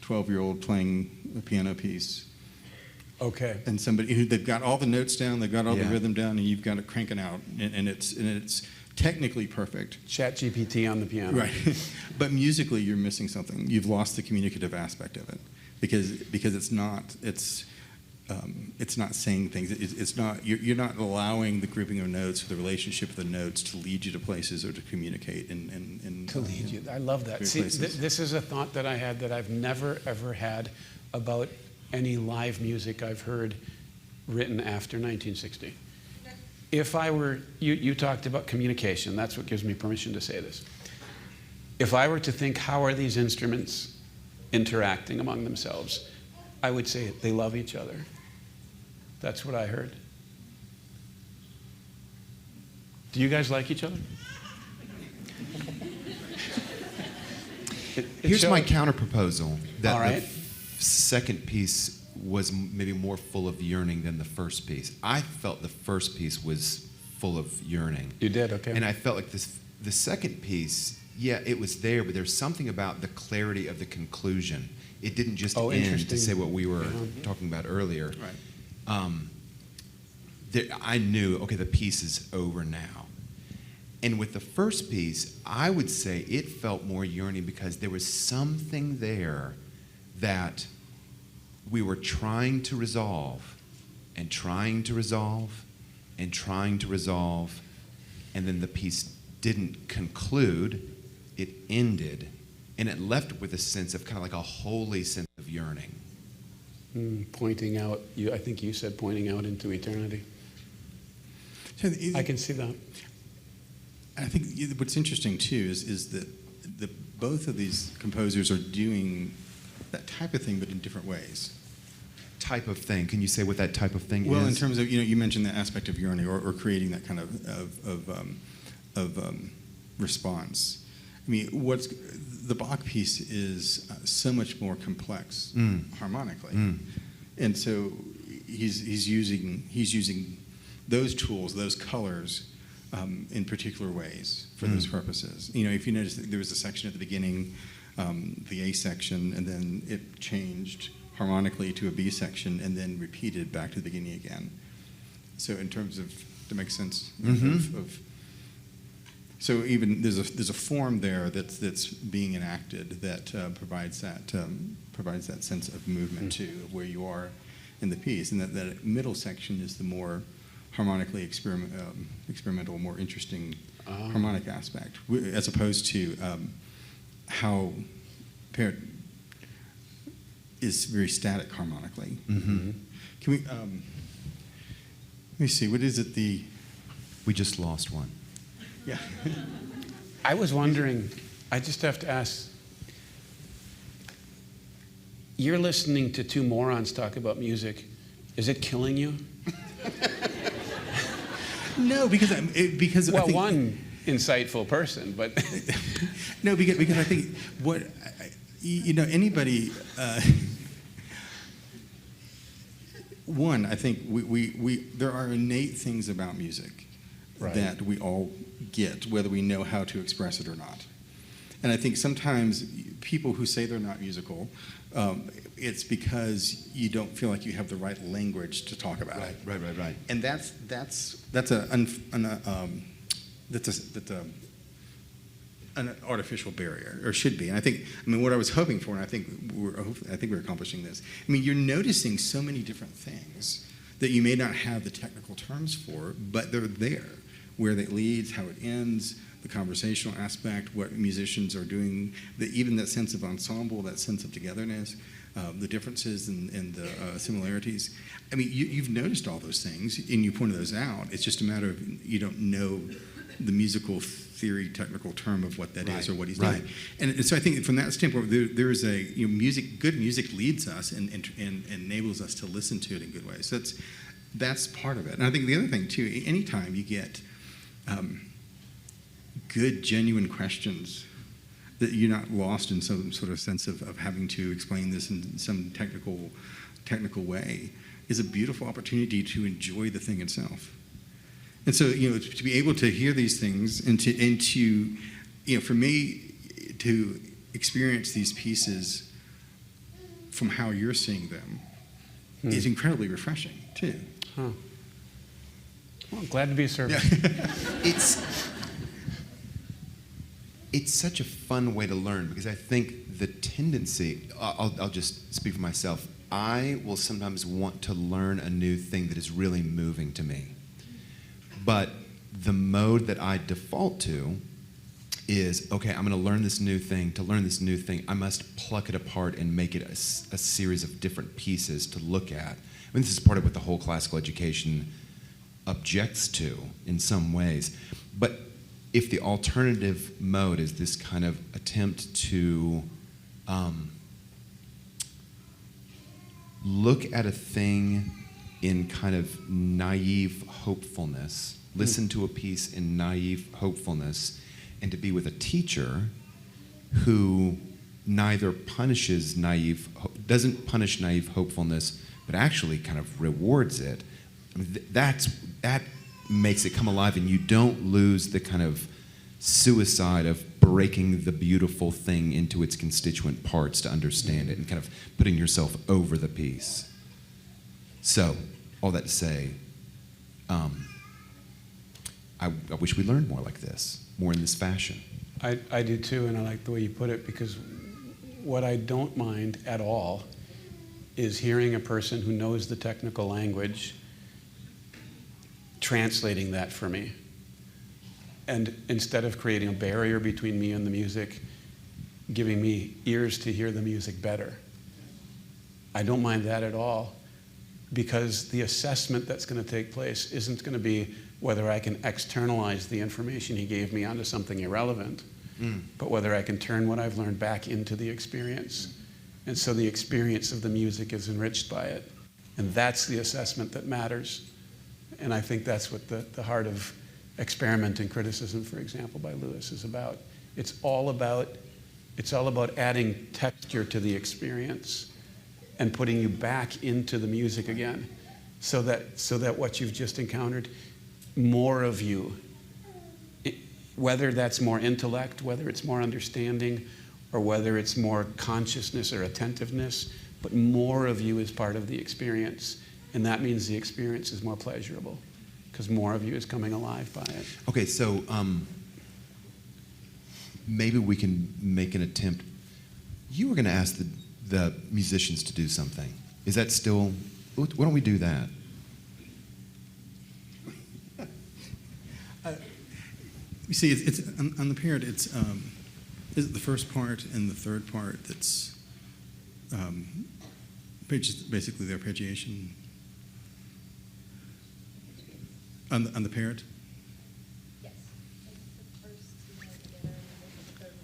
Speaker 3: 12-year-old playing a piano piece
Speaker 1: Okay.
Speaker 3: and somebody who they've got all the notes down, they've got all the
Speaker 2: Yeah.
Speaker 3: rhythm down, and you've got it cranking out, and it's technically perfect,
Speaker 1: Chat GPT on the piano.
Speaker 3: right? But musically, you're missing something. You've lost the communicative aspect of it because it's not saying things. It's not you're not allowing the grouping of notes or the relationship of the notes to lead you to places or to communicate and
Speaker 1: To lead you. I love that.
Speaker 3: Great
Speaker 1: See,
Speaker 3: places.
Speaker 1: this is a thought that I had that I've never, ever had about any live music I've heard written after 1960. If I were, you talked about communication. That's what gives me permission to say this. If I were to think, how are these instruments interacting among themselves? I would say they love each other. That's what I heard. Do you guys like each other? It
Speaker 2: Here's my
Speaker 1: shows-
Speaker 2: counter proposal. That
Speaker 1: All right.
Speaker 2: the second piece was maybe more full of yearning than the first piece. I felt the first piece was full of yearning.
Speaker 1: You did, okay.
Speaker 2: And I felt like the second piece, yeah, it was there, but there's something about the clarity of the conclusion. It didn't just end
Speaker 1: interesting.
Speaker 2: to say what we were
Speaker 1: Yeah.
Speaker 2: talking about earlier.
Speaker 3: right.
Speaker 2: I knew, okay, the piece is over now. And with the first piece, I would say it felt more yearning because there was something there that we were trying to resolve and trying to resolve and trying to resolve, and then the piece didn't conclude, it ended, and it left with a sense of kind of like a holy sense of yearning.
Speaker 1: Pointing out, I think you said pointing out into eternity.
Speaker 3: So
Speaker 1: I can see that.
Speaker 3: I think what's interesting too is that both of these composers are doing that type of thing, but in different ways.
Speaker 2: Type of thing. Can you say what that type of thing is?
Speaker 3: Well, in terms of you mentioned the aspect of yearning or creating that kind of response. I I mean, the Bach piece is so much more complex harmonically, and so he's using those tools, those colors, in particular ways for those purposes. You know, if you notice, there was a section at the beginning, the A section, and then it changed harmonically to a B section, and then repeated back to the beginning again. So, in terms of, to make sense so even there's a form there that's being enacted that provides that sense of movement too, of where you are in the piece, and that middle section is the more harmonically experimental, more interesting harmonic aspect, as opposed to how Poetic is very static harmonically. Can we? Let me see. What is it?
Speaker 2: We just lost one.
Speaker 3: Yeah.
Speaker 1: I was wondering, I just have to ask, you're listening to two morons talk about music. Is it killing you?
Speaker 3: No, because
Speaker 1: Well,
Speaker 3: I think,
Speaker 1: one insightful person, but
Speaker 3: no, because I think anybody. One, I think we there are innate things about music that we all get, whether we know how to express it or not. And I think sometimes people who say they're not musical, it's because you don't feel like you have the right language to talk about it.
Speaker 2: Right.
Speaker 3: And that's an artificial barrier, or should be. And I think, what I was hoping for, and I think we're accomplishing this. You're noticing so many different things that you may not have the technical terms for, but they're there. Where that leads, how it ends, the conversational aspect, what musicians are doing, even that sense of ensemble, that sense of togetherness, the differences and the similarities. You've noticed all those things, and you pointed those out. It's just a matter of you don't know the musical theory, technical term of what that is or what he's doing. And so I think from that standpoint, there is a good music leads us and enables us to listen to it in good ways. So that's part of it. And I think the other thing too, anytime you get good, genuine questions, that you're not lost in some sort of sense of having to explain this in some technical way, is a beautiful opportunity to enjoy the thing itself. And so, to be able to hear these things and to for me to experience these pieces from how you're seeing them is incredibly refreshing too.
Speaker 1: Huh. Well, I'm glad to be of service.
Speaker 2: It's such a fun way to learn, because I think the tendency, I'll just speak for myself, I will sometimes want to learn a new thing that is really moving to me. But the mode that I default to is, okay, I'm going to learn this new thing. To learn this new thing, I must pluck it apart and make it a series of different pieces to look at. This is part of what the whole classical education objects to in some ways. But if the alternative mode is this kind of attempt to look at a thing in kind of naive hopefulness, listen to a piece in naive hopefulness, and to be with a teacher who neither doesn't punish naive hopefulness, but actually kind of rewards it, that makes it come alive, and you don't lose the kind of suicide of breaking the beautiful thing into its constituent parts to understand it and kind of putting yourself over the piece. So, all that to say, I wish we learned more like this, more in this fashion.
Speaker 1: I do too, and I like the way you put it, because what I don't mind at all is hearing a person who knows the technical language translating that for me. And instead of creating a barrier between me and the music, giving me ears to hear the music better. I don't mind that at all, because the assessment that's going to take place isn't going to be whether I can externalize the information he gave me onto something irrelevant, but whether I can turn what I've learned back into the experience. And so the experience of the music is enriched by it. And that's the assessment that matters. And I think that's what the heart of experiment and criticism, for example, by Lewis is about. It's all about adding texture to the experience and putting you back into the music again, so that what you've just encountered, more of you, whether that's more intellect, whether it's more understanding, or whether it's more consciousness or attentiveness, but more of you is part of the experience. And that means the experience is more pleasurable because more of you is coming alive by it.
Speaker 2: Okay, so maybe we can make an attempt. You were going to ask the musicians to do something. Is that still? Why don't we do that?
Speaker 3: You see, it's on the parrot. It's the first part and the third part. That's basically the arpeggiation on the parrot.
Speaker 4: Yes. The first two go together, and then the third and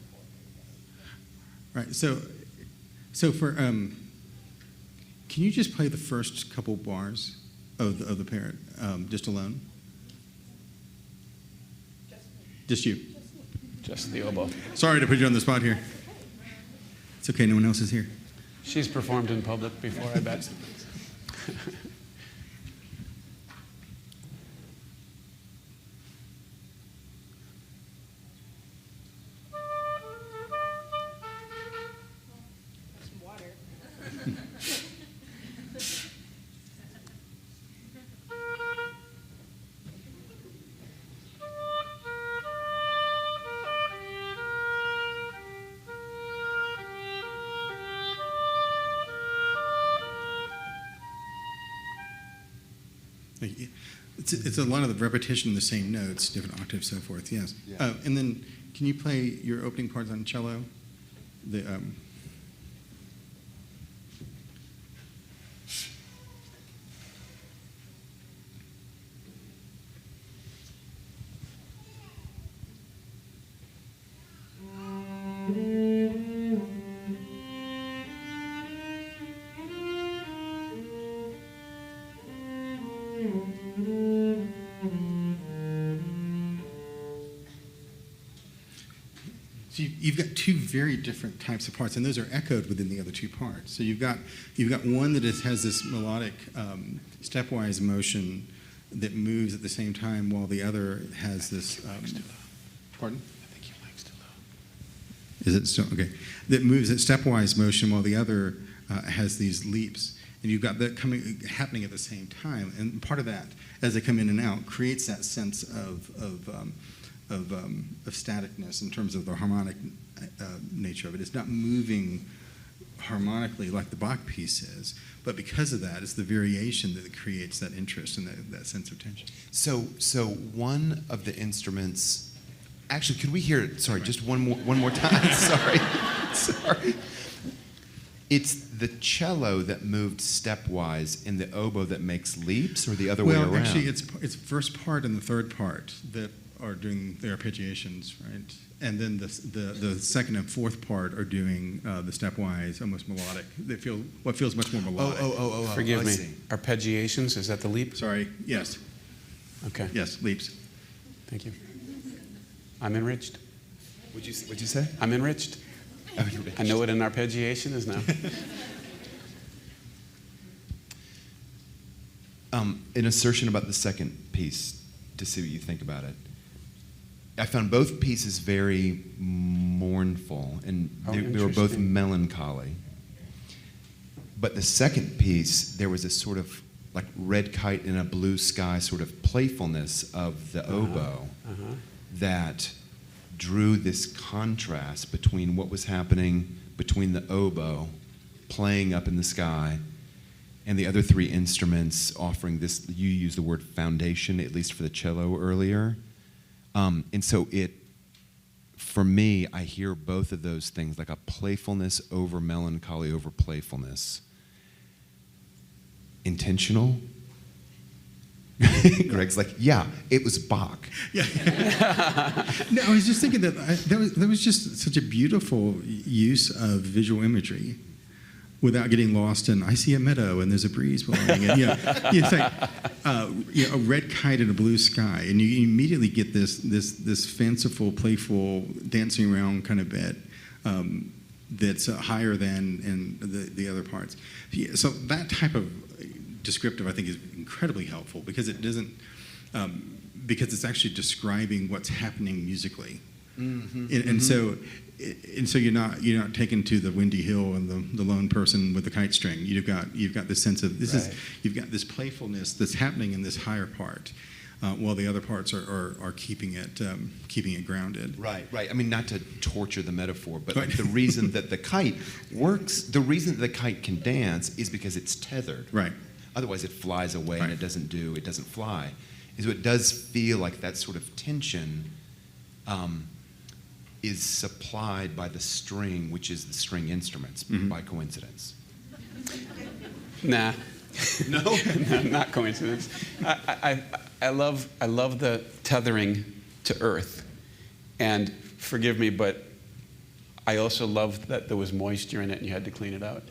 Speaker 4: fourth.
Speaker 3: Right. So for can you just play the first couple bars of the parrot just alone? Just you.
Speaker 1: Just the oboe.
Speaker 3: Sorry to put you on the spot here. It's okay. No one else is here.
Speaker 1: She's performed in public before, I bet.
Speaker 4: Some water.
Speaker 3: It's a lot of the repetition of the same notes, different octaves, so forth. Yes.
Speaker 2: Yeah.
Speaker 3: And then, can you play your opening parts on cello? The So you've got two very different types of parts, and those are echoed within the other two parts. So you've got one that has this melodic stepwise motion that moves at the same time, while the other has this. Pardon?
Speaker 1: I think he likes too low.
Speaker 3: Is it still okay? That moves at stepwise motion, while the other has these leaps, and you've got that happening at the same time. And part of that, as they come in and out, creates that sense of staticness in terms of the harmonic nature of it. It's not moving harmonically like the Bach piece is, but because of that, it's the variation that creates that interest and that sense of tension.
Speaker 2: So one of the instruments. Actually, could we hear it? Sorry, just one more time. Sorry. It's the cello that moved stepwise and the oboe that makes leaps, or the other way around?
Speaker 3: Well, actually, it's first part and the third part that are doing the arpeggiations, right? And then the second and fourth part are doing the stepwise, almost melodic. What feels much more melodic.
Speaker 1: Forgive
Speaker 2: I
Speaker 1: me.
Speaker 2: see.
Speaker 1: Arpeggiations, is that the leap?
Speaker 3: Sorry. Yes.
Speaker 1: Okay.
Speaker 3: Yes. Leaps.
Speaker 1: Thank you. I'm enriched.
Speaker 2: What'd you say?
Speaker 1: I'm enriched. I know what an arpeggiation is now.
Speaker 2: An assertion about the second piece, to see what you think about it. I found both pieces very mournful, and they were both
Speaker 1: interesting.
Speaker 2: melancholy. But the second piece, there was a sort of like red kite in a blue sky sort of playfulness of the oboe that drew this contrast between what was happening between the oboe playing up in the sky and the other three instruments offering this. You used the word foundation, at least for the cello earlier. And so for me, I hear both of those things, like a playfulness over melancholy over playfulness. Intentional? Greg's like, yeah, it was Bach.
Speaker 3: Yeah. No, I was just thinking that was just such a beautiful use of visual imagery without getting lost in, I see a meadow and there's a breeze blowing. And, it's like a red kite in a blue sky. And you immediately get this fanciful, playful, dancing around kind of bit that's higher than in the other parts. Yeah, so that type of descriptive, I think, is incredibly helpful because it doesn't, because it's actually describing what's happening musically. And so you're not taken to the windy hill and the lone person with the kite string. You've got this sense of you've got this playfulness that's happening in this higher part, while the other parts are keeping it grounded.
Speaker 2: Right. I mean, not to torture the metaphor, but like the reason that the kite works, the reason that the kite can dance is because it's tethered.
Speaker 3: Right.
Speaker 2: Otherwise, it flies away and it doesn't fly. So it does feel like that sort of tension is supplied by the string, which is the string instruments, by coincidence.
Speaker 1: Nah.
Speaker 2: No?
Speaker 1: No, not coincidence. I love the tethering to earth. And forgive me, but I also love that there was moisture in it and you had to clean it out.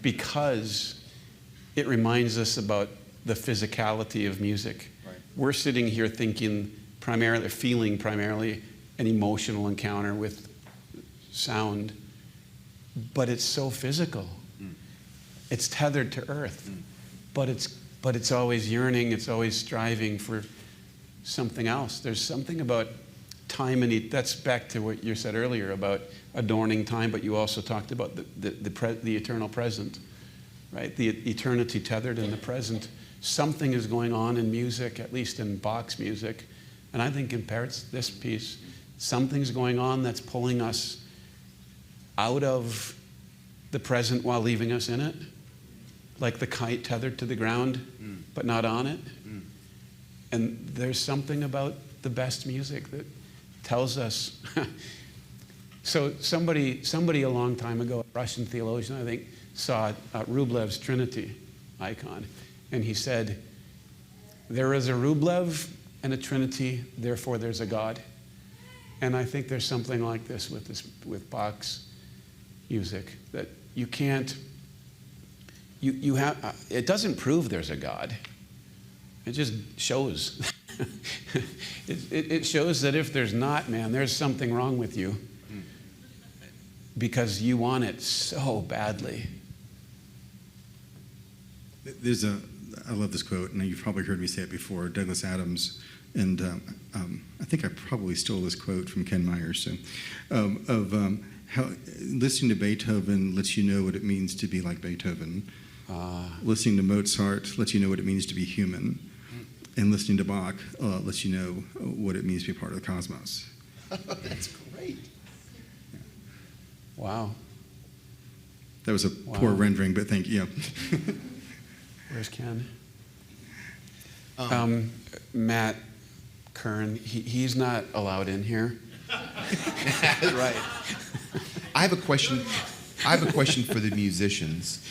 Speaker 1: Because it reminds us about the physicality of music.
Speaker 2: Right.
Speaker 1: We're sitting here feeling primarily an emotional encounter with sound, but it's so physical. It's tethered to earth, but it's always yearning, it's always striving for something else. There's something about time, and that's back to what you said earlier about adorning time, but you also talked about the eternal present, right? The eternity tethered in the present. Something is going on in music, at least in Bach's music, and I think in this piece, something's going on that's pulling us out of the present while leaving us in it, like the kite tethered to the ground, but not on it. And there's something about the best music that tells us. So somebody a long time ago, a Russian theologian, I think, saw Rublev's Trinity icon, and he said, "There is a Rublev and a Trinity, therefore there's a God." And I think there's something like this with Bach's music, that you can't, you have, it doesn't prove there's a God. It just shows. It shows that if there's not, man, there's something wrong with you because you want it so badly.
Speaker 3: I love this quote, and you've probably heard me say it before, Douglas Adams. And I think I probably stole this quote from Ken Myers, how listening to Beethoven lets you know what it means to be like Beethoven. Listening to Mozart lets you know what it means to be human. And listening to Bach lets you know what it means to be part of the cosmos.
Speaker 2: That's great.
Speaker 3: Yeah.
Speaker 1: Wow.
Speaker 3: That was a poor rendering, but thank you.
Speaker 1: Where's Ken? Matt Kern, he's not allowed in here.
Speaker 2: Right. I have a question for the musicians.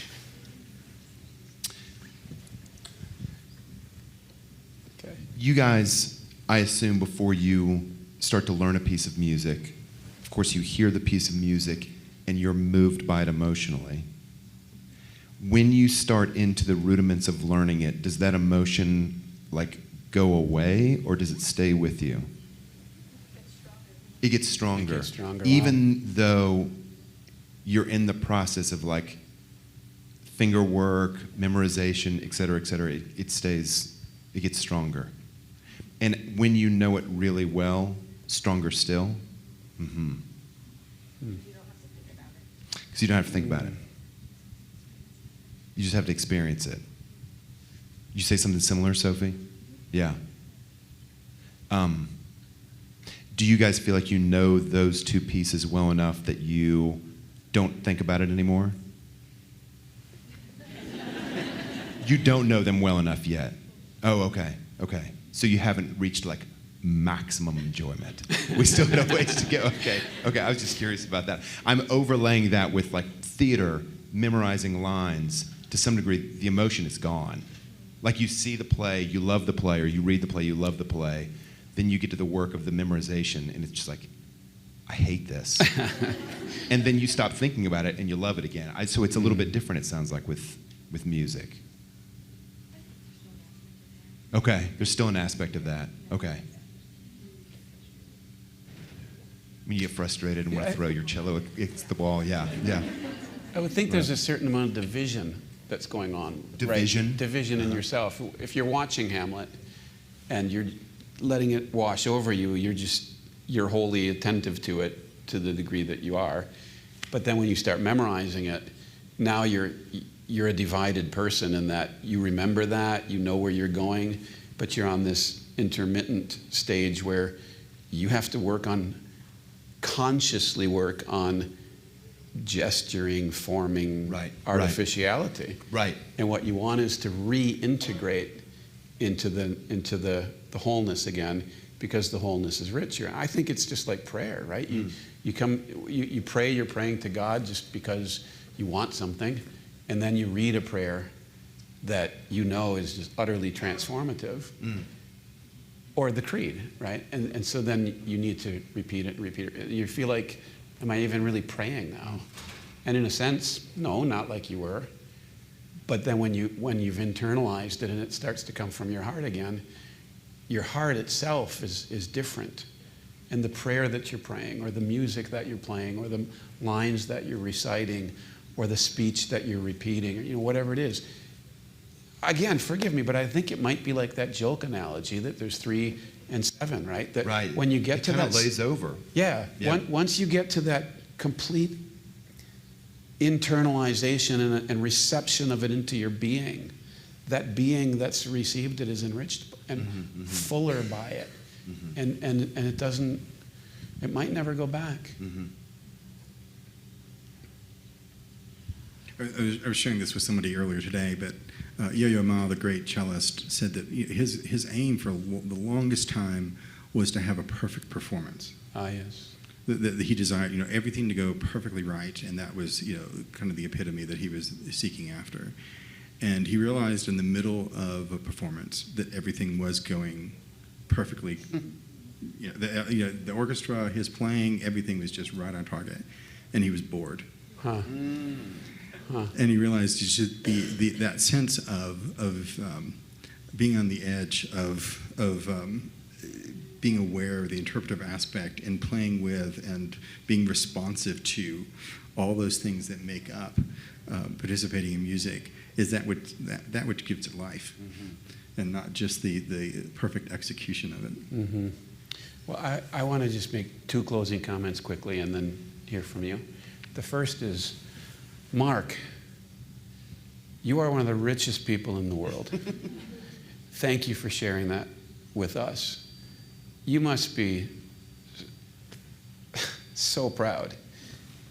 Speaker 1: Okay.
Speaker 2: You guys, I assume, before you start to learn a piece of music, of course you hear the piece of music and you're moved by it emotionally. When you start into the rudiments of learning it, does that emotion go away, or does it stay with you? It gets stronger.
Speaker 1: It gets stronger.
Speaker 2: Even though you're in the process of finger work, memorization, et cetera, it gets stronger. And when you know it really well, stronger still. Mm-hmm. Because you don't have to think about it. You just have to experience it. You say something similar, Sophie? Yeah. Do you guys feel like you know those two pieces well enough that you don't think about it anymore? You don't know them well enough yet. Oh, okay. So you haven't reached maximum enjoyment. We still have a ways to go. Okay. I was just curious about that. I'm overlaying that with theater, memorizing lines. To some degree, the emotion is gone. You see the play, you love the play, or you read the play, you love the play. Then you get to the work of the memorization, and it's just I hate this. And then you stop thinking about it and you love it again. So it's a little bit different, it sounds like, with music. Okay, there's still an aspect of that. Okay. I mean, you get frustrated and want to throw your cello against the wall. Yeah.
Speaker 1: I would think there's a certain amount of division that's going on.
Speaker 2: Division?
Speaker 1: Right? Division in yourself. If you're watching Hamlet and you're letting it wash over you, you're wholly attentive to it to the degree that you are. But then when you start memorizing it, now you're a divided person in that you remember that, you know where you're going, but you're on this intermittent stage where you have to consciously work on gesturing, forming artificiality.
Speaker 2: Right.
Speaker 1: And what you want is to reintegrate into the wholeness again, because the wholeness is richer. I think it's just like prayer, right? You pray, you're praying to God just because you want something, and then you read a prayer that you know is just utterly transformative, or the creed, right? And so then you need to repeat it and repeat it. You feel like, am I even really praying now? And in a sense, no, not like you were. But then when you've internalized it and it starts to come from your heart again, your heart itself is different. And the prayer that you're praying, or the music that you're playing, or the lines that you're reciting, or the speech that you're repeating, or whatever it is. Again, forgive me, but I think it might be like that joke analogy that there's 3 and 7, right? That
Speaker 2: right.
Speaker 1: When you get to that,
Speaker 2: it kind of lays over.
Speaker 1: Yeah. Once you get to that complete internalization and reception of it into your being, that being that's received it is enriched and fuller by it, and it might never go back.
Speaker 3: I was sharing this with somebody earlier today, but Yo-Yo Ma, the great cellist, said that his aim for the longest time was to have a perfect performance.
Speaker 1: Ah, yes.
Speaker 3: That he desired, everything to go perfectly right, and that was, kind of the epitome that he was seeking after. And he realized in the middle of a performance that everything was going perfectly. The orchestra, his playing, everything was just right on target, and he was bored.
Speaker 1: Huh.
Speaker 3: And he realized that sense of being on the edge of being aware of the interpretive aspect and playing with and being responsive to all those things that make up participating in music is that which gives it life, and not just the perfect execution of it.
Speaker 1: Well, I want to just make 2 closing comments quickly and then hear from you. The first is, Mark, you are one of the richest people in the world. Thank you for sharing that with us. You must be so proud.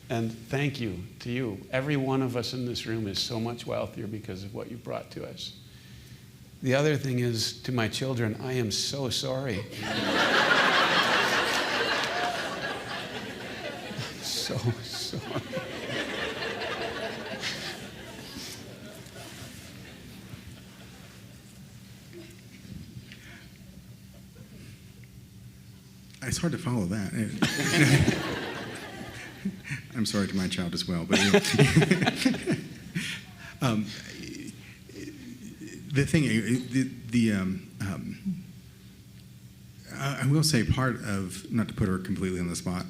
Speaker 1: And thank you to you. Every one of us in this room is so much wealthier because of what you brought to us. The other thing is, to my children, I am so sorry. So sorry.
Speaker 3: It's hard to follow that. I'm sorry to my child as well, but the thing, I will say, part of, not to put her completely on the spot,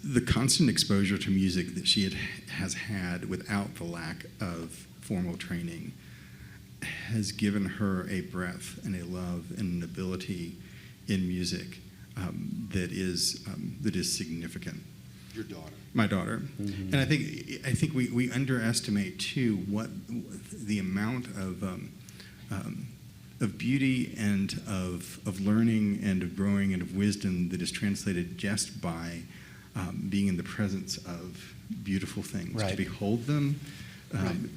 Speaker 3: the constant exposure to music that she has had without the lack of formal training has given her a breadth and a love and an ability in music that is significant.
Speaker 2: Your daughter.
Speaker 3: My daughter. And I think we underestimate too what the amount of beauty and of learning and of growing and of wisdom that is translated just by being in the presence of beautiful things.
Speaker 1: Right.
Speaker 3: To behold them,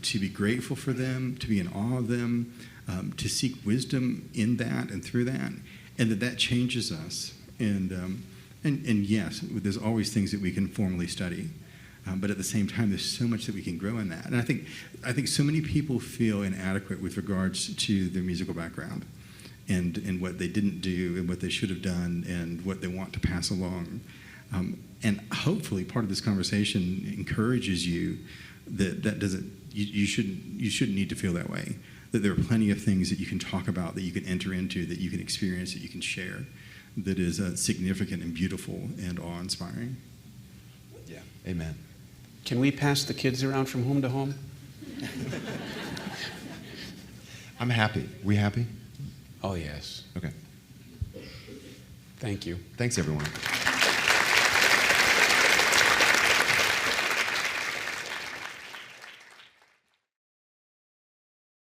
Speaker 3: to be grateful for them, to be in awe of them, to seek wisdom in that and through that, and that changes us. And yes, there's always things that we can formally study, but at the same time, there's so much that we can grow in that. And I think so many people feel inadequate with regards to their musical background, and what they didn't do, and what they should have done, and what they want to pass along. And hopefully part of this conversation encourages you that doesn't, you shouldn't need to feel that way. That there are plenty of things that you can talk about, that you can enter into, that you can experience, that you can share, that is significant and beautiful and awe-inspiring.
Speaker 2: Yeah. Amen.
Speaker 1: Can we pass the kids around from home to home?
Speaker 2: I'm happy. We happy?
Speaker 1: Oh, yes.
Speaker 2: Okay.
Speaker 1: Thank you.
Speaker 2: Thanks, everyone.